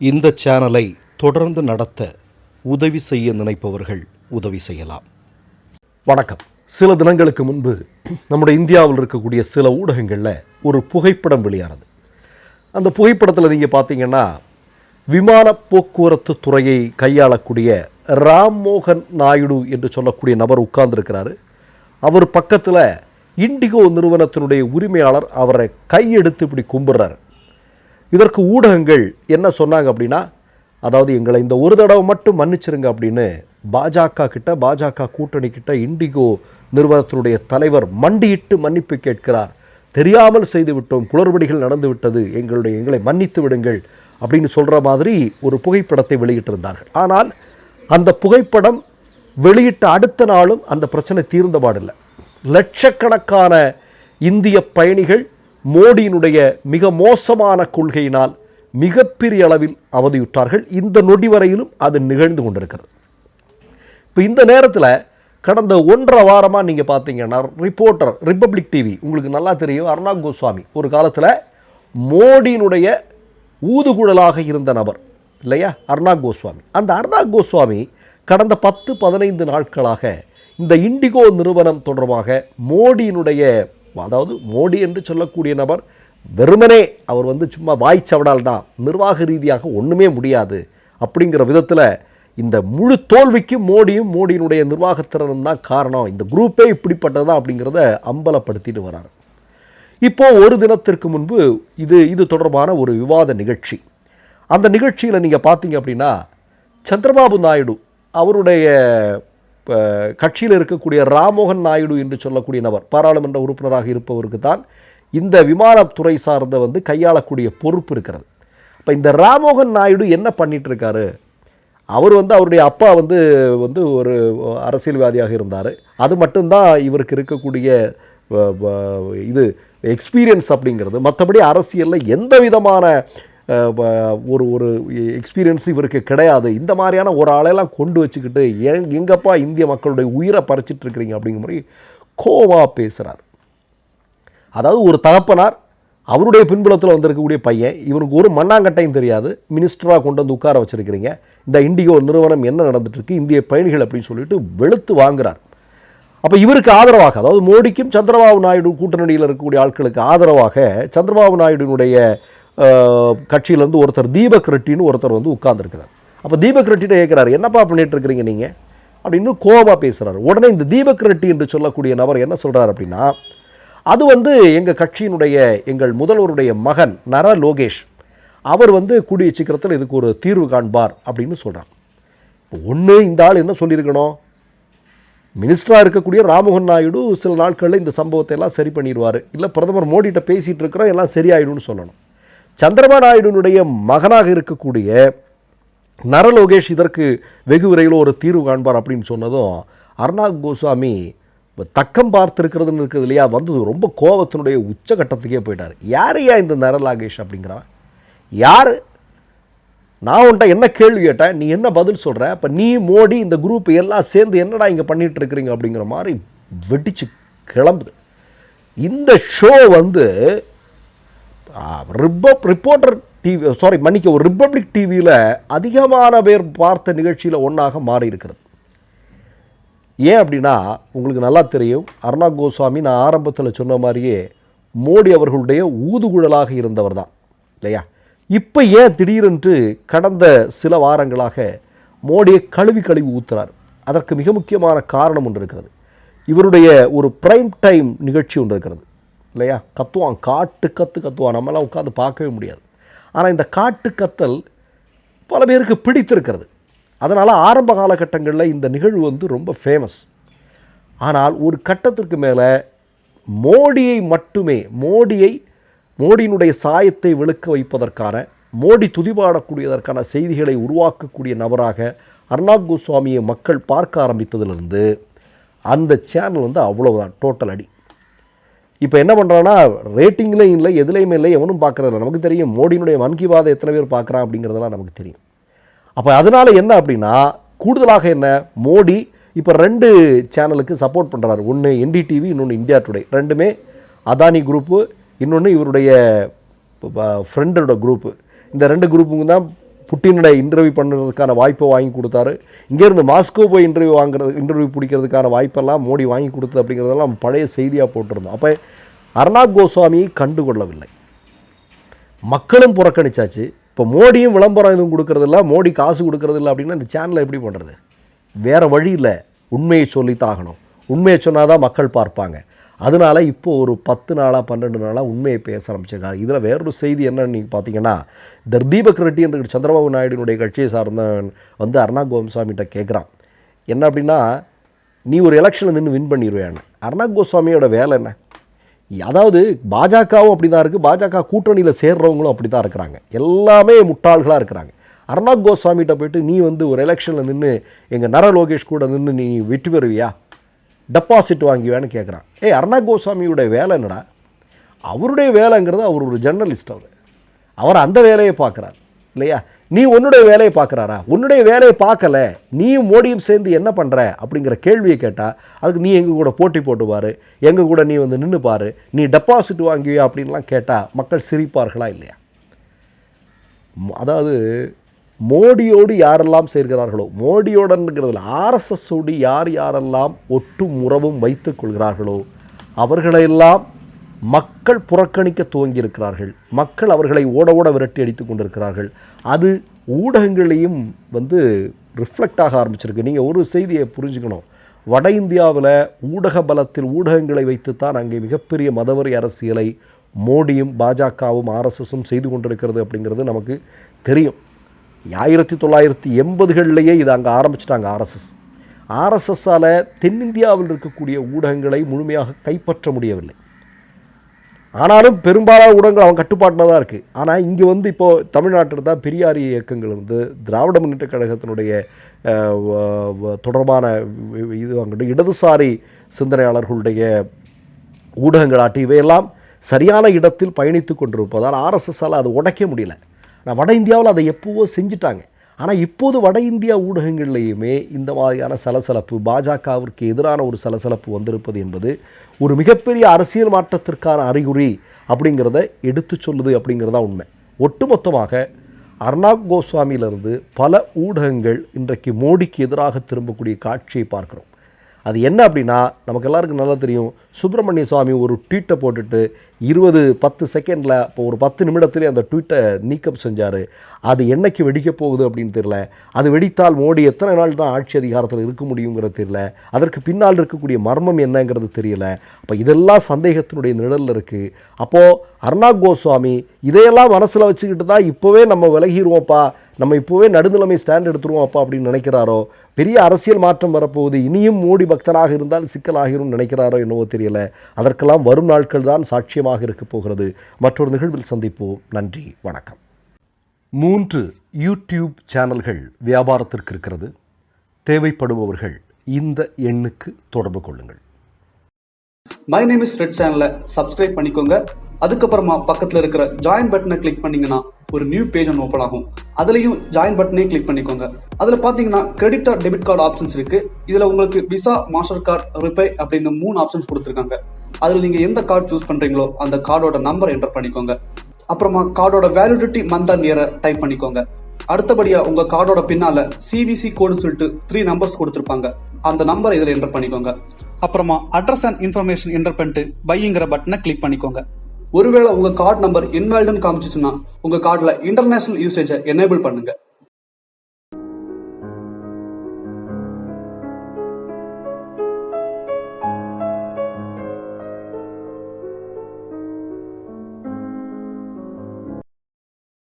இந்த சேனலை தொடர்ந்து நடத்த உதவி செய்ய நினைப்பவர்கள் உதவி செய்யலாம். வணக்கம். சில தினங்களுக்கு முன்பு நம்முடைய இந்தியாவில் இருக்கக்கூடிய சில ஊடகங்களில் ஒரு புகைப்படம் வெளியானது. அந்த புகைப்படத்தில் நீங்கள் பார்த்தீங்கன்னா விமான போக்குவரத்து துறையை கையாளக்கூடிய ராம்மோகன் நாயுடு என்று சொல்லக்கூடிய நபர் உட்கார்ந்துருக்கிறாரு. அவர் பக்கத்தில் இண்டிகோ நிறுவனத்தினுடைய உரிமையாளர் அவரை கையெடுத்து இப்படி கும்பிட்றாரு. இதற்கு ஊடகங்கள் என்ன சொன்னாங்க அப்படின்னா, அதாவது எங்களை இந்த ஒரு தடவை மட்டும் மன்னிச்சிருங்க அப்படின்னு பாஜக கூட்டணி கிட்ட இண்டிகோ நிறுவனத்தினுடைய தலைவர் மண்டியிட்டு மன்னிப்பு கேட்கிறார். தெரியாமல் செய்து விட்டோம், குளறுபடிகள் நடந்து விட்டது, எங்களை மன்னித்து விடுங்கள் அப்படின்னு சொல்கிற மாதிரி ஒரு புகைப்படத்தை வெளியிட்டிருந்தார்கள். ஆனால் அந்த புகைப்படம் வெளியிட்ட அடுத்த நாளும் அந்த பிரச்சனை தீர்ந்தபாடில்லை. லட்சக்கணக்கான இந்திய பயணிகள் மோடியினுடைய மிக மோசமான கொள்கையினால் மிகப்பெரிய அளவில் அவதியுற்றார்கள். இந்த நொடி வரையிலும் அது நிகழ்ந்து கொண்டிருக்கிறது. இப்போ இந்த நேரத்தில் கடந்த 1.5 வாரமாக நீங்கள் பார்த்தீங்கன்னா ரிப்போர்ட்டர் ரிப்பப்ளிக் டிவி உங்களுக்கு நல்லா தெரியும். அர்னாப் கோஸ்வாமி ஒரு காலத்தில் மோடியினுடைய ஊதுகுழலாக இருந்த நபர் இல்லையா, அர்னாப் கோஸ்வாமி. அந்த அர்னாப் கோஸ்வாமி கடந்த 10-15 நாட்களாக இந்த இண்டிகோ நிறுவனம் தொடர்பாக மோடியினுடைய, அதாவது மோடி என்று சொல்லக்கூடிய நபர் வெறுமனே அவர் சும்மா வாய்ச்சவடால் தான், நிர்வாக ரீதியாக ஒன்றுமே முடியாது அப்படிங்கிற விதத்தில் இந்த முழு தோல்விக்கும் மோடியினுடைய நிர்வாகத்திறனும் தான் காரணம், இந்த குரூப்பே இப்படிப்பட்டது தான் அப்படிங்கிறத அம்பலப்படுத்திட்டு வரார். இப்போது ஒரு தினத்திற்கு முன்பு இது தொடர்பான ஒரு விவாத நிகழ்ச்சி. அந்த நிகழ்ச்சியில் நீங்கள் பார்த்தீங்க அப்படின்னா சந்திரபாபு நாயுடு அவருடைய கட்சியில் இருக்கக்கூடிய ராம்மோகன் நாயுடு என்று சொல்லக்கூடிய நபர், பாராளுமன்ற உறுப்பினராக இருப்பவருக்கு தான் இந்த விமானத்துறை சார்ந்த கையாளக்கூடிய பொறுப்பு இருக்கிறது. இப்போ இந்த ராம்மோகன் நாயுடு என்ன பண்ணிட்டு இருக்காரு, அவர் அவருடைய அப்பா ஒரு அரசியல்வாதியாக இருந்தார். அது மட்டும்தான் இவருக்கு இருக்கக்கூடிய இது எக்ஸ்பீரியன்ஸ் அப்படிங்கிறது. மற்றபடி அரசியலில் எந்த விதமான ஒரு எக்ஸ்பீரியன்ஸ் இவருக்கு கிடையாது. இந்த மாதிரியான ஒரு ஆளையெல்லாம் கொண்டு வச்சுக்கிட்டு எங்கப்பா இந்திய மக்களுடைய உயிரை பறிச்சிட்டு இருக்கிறீங்க அப்படிங்கிற மாதிரி கோவமாக பேசுகிறார். அதாவது ஒரு தகப்பனார் அவருடைய பின்புலத்தில் வந்திருக்கக்கூடிய பையன், இவனுக்கு ஒரு மண்ணாங்கட்டையும் தெரியாது, மினிஸ்டராக கொண்டு உட்கார வச்சுருக்கிறீங்க, இந்த இண்டிகோ நிறுவனம் என்ன நடந்துட்டுருக்கு, இந்திய பயணிகள் அப்படின்னு சொல்லிட்டு வெளுத்து வாங்குகிறார். அப்போ இவருக்கு ஆதரவாக, அதாவது மோடிக்கும் சந்திரபாபு நாயுடு கூட்டணியில் இருக்கக்கூடிய ஆட்களுக்கு ஆதரவாக சந்திரபாபு நாயுடுனுடைய கட்சியிலேருந்து ஒருத்தர் தீபக் ரெட்டின்னு ஒருத்தர் உட்கார்ந்துருக்கிறார். அப்போ தீபக் ரெட்டிகிட்ட கேட்குறாரு, என்னப்பா பண்ணிட்டு இருக்கிறீங்க நீங்கள் அப்படின்னு கோபமாக பேசுகிறார். உடனே இந்த தீபக் ரெட்டி என்று சொல்லக்கூடிய நபர் என்ன சொல்கிறார் அப்படின்னா, அது எங்கள் கட்சியினுடைய எங்கள் முதல்வருடைய மகன் நர லோகேஷ் அவர் கூடிய சீக்கிரத்தில் இதுக்கு ஒரு தீர்வு காண்பார் அப்படின்னு சொல்கிறார். ஒன்று இந்த ஆள் என்ன சொல்லியிருக்கணும், மினிஸ்டராக இருக்கக்கூடிய ராம்மோகன் நாயுடு சில நாட்களில் இந்த சம்பவத்தை எல்லாம் சரி பண்ணிடுவார், இல்லை பிரதமர் மோடிகிட்ட பேசிகிட்டு இருக்கிறோம் எல்லாம் சரியாயிடும்னு சொல்லணும். சந்திரபாபு நாயுடுனுடைய மகனாக இருக்கக்கூடிய நர லோகேஷ் இதற்கு வெகு விரைவில் ஒரு தீர்வு காண்பார் அப்படின்னு சொன்னதும் அர்னாப் கோஸ்வாமி தக்கம் பார்த்துருக்கிறதுன்னு இருக்குது இல்லையா, ரொம்ப கோபத்தினுடைய உச்சகட்டத்துக்கே போயிட்டார். யாரையா இந்த நர லோகேஷ் அப்படிங்கிறான், யார், நான் உன்ட்ட என்ன கேள்வி கேட்டேன், நீ என்ன பதில் சொல்கிற, அப்போ நீ மோடி இந்த குரூப் எல்லாம் சேர்ந்து என்னடா இங்கே பண்ணிகிட்டு இருக்கிறீங்க அப்படிங்கிற மாதிரி வெடிச்சு கிளம்புது. இந்த ஷோ ரிப்போர்ட்டர் டிவி ஒரு ரிப்பப்ளிக் டிவியில் அதிகமான பேர் பார்த்த நிகழ்ச்சியில் ஒன்றாக மாறி இருக்கிறது. ஏன் அப்படின்னா உங்களுக்கு நல்லா தெரியும், அர்னாப் கோஸ்வாமி நான் ஆரம்பத்தில் சொன்ன மாதிரியே மோடி அவர்களுடைய ஊதுகுழலாக இருந்தவர் தான் இல்லையா. இப்போ ஏன் திடீரென்று கடந்த சில வாரங்களாக மோடியை கழுவி ஊத்துறார், அதற்கு மிக முக்கியமான காரணம் ஒன்று இருக்கிறது. இவருடைய ஒரு பிரைம் டைம் நிகழ்ச்சி ஒன்று இருக்கிறது இல்லையா, கத்துவான், கத்துவான், நம்மளாம் உட்காந்து பார்க்கவே முடியாது. ஆனால் இந்த கத்தல் பல பேருக்கு பிடித்திருக்கிறது. அதனால் ஆரம்ப காலகட்டங்களில் இந்த நிகழ்வு ரொம்ப ஃபேமஸ். ஆனால் ஒரு கட்டத்திற்கு மேலே மோடியை மட்டுமே மோடியினுடைய சாயத்தை வெளுக்க வைப்பதற்கான, மோடி துதிபாடக்கூடியதற்கான செய்திகளை உருவாக்கக்கூடிய நபராக அர்னாப் கோஸ்வாமியை மக்கள் பார்க்க ஆரம்பித்ததிலிருந்து அந்த சேனல் அவ்வளவுதான் டோட்டல் அடி. இப்போ என்ன பண்ணுறான்னா, ரேட்டிங்லேயும் இல்லை, எதுலேயுமே இல்லை, எவனும் பார்க்குறதில்ல. நமக்கு தெரியும் மோடியினுடைய மன் கி பாத் எத்தனை பேர் பார்க்குறான் அப்படிங்கிறதெல்லாம் நமக்கு தெரியும். அப்போ அதனால் என்ன அப்படின்னா, கூடுதலாக என்ன, மோடி இப்போ 2 சேனலுக்கு சப்போர்ட் பண்ணுறாரு. ஒன்று NDTV, இன்னொன்று இந்தியா டுடே. ரெண்டுமே அதானி குரூப்பு, இன்னொன்று இவருடைய ஃப்ரெண்டோட குரூப்பு. இந்த 2 குரூப்புங்க தான் புட்டினோட இன்டர்வியூ பண்ணுறதுக்கான வாய்ப்பை வாங்கி கொடுத்தாரு. இங்கேருந்து மாஸ்கோ போய் இன்டர்வியூ பிடிக்கிறதுக்கான வாய்ப்பெல்லாம் மோடி வாங்கி கொடுத்தது அப்படிங்கிறதெல்லாம் நம்ம பழைய செய்தியாக போட்டிருந்தோம். அப்போ அர்னாப் கோஸ்வாமியை கண்டுகொள்ளவில்லை, மக்களும் புறக்கணிச்சாச்சு. இப்போ மோடியும் விளம்பரம் எதுவும் கொடுக்கறதில்ல, மோடி காசு கொடுக்கறதில்ல அப்படின்னா இந்த சேனலை எப்படி பண்ணுறது? வேறு வழி இல்லை, உண்மையை சொல்லித்தாகணும். உண்மையை சொன்னால் தான் மக்கள் பார்ப்பாங்க. அதனால் இப்போது ஒரு 10 நாளாக 12 நாளாக உண்மையை பேச ஆரம்பிச்சிருக்காங்க. இதில் வேறொரு செய்தி என்னன்னு நீங்கள் பார்த்தீங்கன்னா, தீபக் ரெட்டி என்ற சந்திரபாபு நாயுடுனுடைய கட்சியை சார்ந்தவன் வந்து அர்னாப் கோஸ்வாமிகிட்ட கேட்குறான், என்ன அப்படின்னா, நீ ஒரு எலெக்ஷனில் நின்று வின் பண்ணிடுவேன்னு. அர்னாப் கோஸ்வாமியோட வேலை என்ன? அதாவது பாஜகவும் அப்படி தான் இருக்குது, பாஜக கூட்டணியில் சேர்றவங்களும் அப்படி தான் இருக்கிறாங்க, எல்லாமே முட்டாள்களாக இருக்கிறாங்க. அர்னாப் கோஸ்வாமிகிட்ட போய்ட்டு நீ வந்து ஒரு எலெக்ஷனில் நின்று எங்கள் நர லோகேஷ் கூட நின்று நீ வெற்றி பெறுவியா, டெபாசிட் வாங்குவேன்னு கேட்குறான். அர்னாப் கோஸ்வாமியுடைய வேலை என்னடா? அவருடைய வேலைங்கிறது, அவர் ஒரு ஜெர்னலிஸ்ட், அவர் அந்த வேலையை பார்க்குறாரு இல்லையா? நீ உன்னுடைய வேலையை பார்க்குறாரா? உன்னுடைய வேலையை பார்க்கல, நீயும் மோடியும் சேர்ந்து என்ன பண்ணுற அப்படிங்கிற கேள்வியை கேட்டால் அதுக்கு நீ எங்கள் கூட போட்டி போட்டுவார், எங்கள் கூட நீ வந்து நின்று பாரு, நீ டெபாசிட் வாங்குவியா அப்படின்லாம் கேட்டால் மக்கள் சிரிப்பார்களா இல்லையா? அதாவது மோடியோடு யாரெல்லாம் சேர்கிறார்களோ, மோடியோடங்கிறதுல ஆர்எஸ்எஸோடு யாரெல்லாம் ஒட்டும் உறவும் வைத்துக் கொள்கிறார்களோ அவர்களையெல்லாம் மக்கள் புறக்கணிக்க துவங்கியிருக்கிறார்கள். மக்கள் அவர்களை ஓட ஓட விரட்டி அடித்து கொண்டிருக்கிறார்கள். அது ஊடகங்களையும் வந்து ரிஃப்ளெக்ட் ஆக ஆரம்பிச்சிருக்கு. நீங்கள் ஒரு செய்தியை புரிஞ்சுக்கணும், வட இந்தியாவில் ஊடக பலத்தில் ஊடகங்களை வைத்துத்தான் அங்கே மிகப்பெரிய மதவெறி அரசியலை மோடியும் பாஜகவும் ஆர்எஸ்எஸும் செய்து கொண்டிருக்கிறது அப்படிங்கிறது நமக்கு தெரியும். 1980களிலேயே இது அங்கே ஆரம்பிச்சிட்டாங்க ஆர்எஸ்எஸ்ஸால் தென்னிந்தியாவில் இருக்கக்கூடிய ஊடகங்களை முழுமையாக கைப்பற்ற முடியவில்லை. ஆனாலும் பெரும்பாலான ஊடகங்கள் அவன் கட்டுப்பாட்டில் தான் இருக்குது. ஆனால் இங்கே வந்து இப்போது தமிழ்நாட்டில் தான் பெரியாரி இயக்கங்கள் வந்து திராவிட முன்னேற்ற கழகத்தினுடைய தொடர்பான இது அங்கே இடதுசாரி சிந்தனையாளர்களுடைய ஊடகங்களாட்டி இவையெல்லாம் சரியான இடத்தில் பயணித்து கொண்டிருப்பதால் ஆர்எஸ்எஸ்ஸால் அதை உடைக்க முடியல. ஆனால் வட இந்தியாவில் அதை எப்போவோ செஞ்சிட்டாங்க. ஆனால் இப்போது வட இந்தியா ஊடகங்கள்லேயுமே இந்த மாதிரியான சலசலப்பு, பாஜகவிற்கு எதிரான ஒரு சலசலப்பு வந்திருப்பது என்பது ஒரு மிகப்பெரிய அரசியல் மாற்றத்திற்கான அறிகுறி அப்படிங்கிறத எடுத்து சொல்லுது அப்படிங்கிறதா உண்மை. ஒட்டுமொத்தமாக அர்னாப் கோஸ்வாமியிலிருந்து பல ஊடகங்கள் இன்றைக்கு மோடிக்கு எதிராக திரும்பக்கூடிய காட்சியை பார்க்குறோம். அது என்ன அப்படின்னா, நமக்கு எல்லாருக்கும் நல்லா தெரியும், சுப்பிரமணிய சுவாமி ஒரு ட்வீட்டை போட்டுட்டு 10 செகண்டில் இப்போ ஒரு 10 நிமிடத்திலே அந்த ட்வீட்டை நீக்கம் செஞ்சார். அது என்னைக்கு வெடிக்க போகுது அப்படின்னு தெரியல. அது வெடித்தால் மோடி எத்தனை நாள் தான் ஆட்சி அதிகாரத்தில் இருக்க முடியுங்கிறது தெரியல. அதற்கு பின்னால் இருக்கக்கூடிய மர்மம் என்னங்கிறது தெரியல. அப்போ இதெல்லாம் சந்தேகத்தினுடைய நிழலில் இருக்குது. அப்போது அர்னாப் கோஸ்வாமி இதையெல்லாம் மனசில் வச்சுக்கிட்டு தான் இப்போவே நம்ம விலகிடுவோம்ப்பா, நம்ம இப்போவே நடுநிலைமை ஸ்டாண்ட் எடுத்துருவோம் அப்பா அப்படின்னு நினைக்கிறாரோ, பெரிய அரசியல் மாற்றம் வரப்போகுது, இனியும் மோடி பக்தனாக இருந்தால் சிக்கலாகிரும் நினைக்கிறாரோ என்னவோ தெரியல. அதற்கெல்லாம் வரும் நாட்கள் தான் சாட்சியமாக இருக்க போகிறது. மற்றொரு நிகழ்வில் சந்திப்போம். நன்றி, வணக்கம். 3 யூடியூப் சேனல்கள் வியாபாரத்திற்கு இருக்கிறது. தேவைப்படுபவர்கள் இந்த எண்ணுக்கு தொடர்பு கொள்ளுங்கள். மை நேம் இஸ் ரெட் சேனலை சப்ஸ்கிரைப் பண்ணிக்கோங்க. அதுக்கப்புறமா பக்கத்தில் இருக்கிற ஜாயின் பட்டனை கிளிக் பண்ணீங்கன்னா ஒரு நியூ பேஜ் ஒன்று ஓப்பன் ஆகும். அதுலயும் ஜாயின் பட்டனே கிளிக் பண்ணிக்கோங்க. அதுல பாத்தீங்கன்னா credit R debit card options இருக்கு. இதுல உங்களுக்கு விசா, மாஸ்டர் கார்டு, ரிப்பே அப்படின்னு 3 ஆப்ஷன்ஸ் கொடுத்துருக்காங்க. அதுல நீங்க எந்த கார்டு சூஸ் பண்றீங்களோ அந்த கார்டோட நம்பர் என்டர் பண்ணிக்கோங்க. அப்புறமா கார்டோட வேலிடிட்டி மந்த் அண்ட் இயரை டைப் பண்ணிக்கோங்க. அடுத்தபடியா உங்க கார்டோட பின்னால சிவிசி கோடுன்னு சொல்லிட்டு 3 நம்பர்ஸ் கொடுத்துருப்பாங்க. அந்த நம்பர் இதுல என்டர் பண்ணிக்கோங்க. அப்புறமா அட்ரஸ் அண்ட் இன்ஃபர்மேஷன் என்டர் பண்ணிட்டு பைங்கிற பட்டனை கிளிக் பண்ணிக்கோங்க. ஒருவேளை உங்க கார்டு நம்பர் இன்வாலிட்னு காமிச்சிச்சுன்னா உங்க கார்டுல இன்டர்நேஷனல் யூசேஜை எனேபிள் பண்ணுங்க.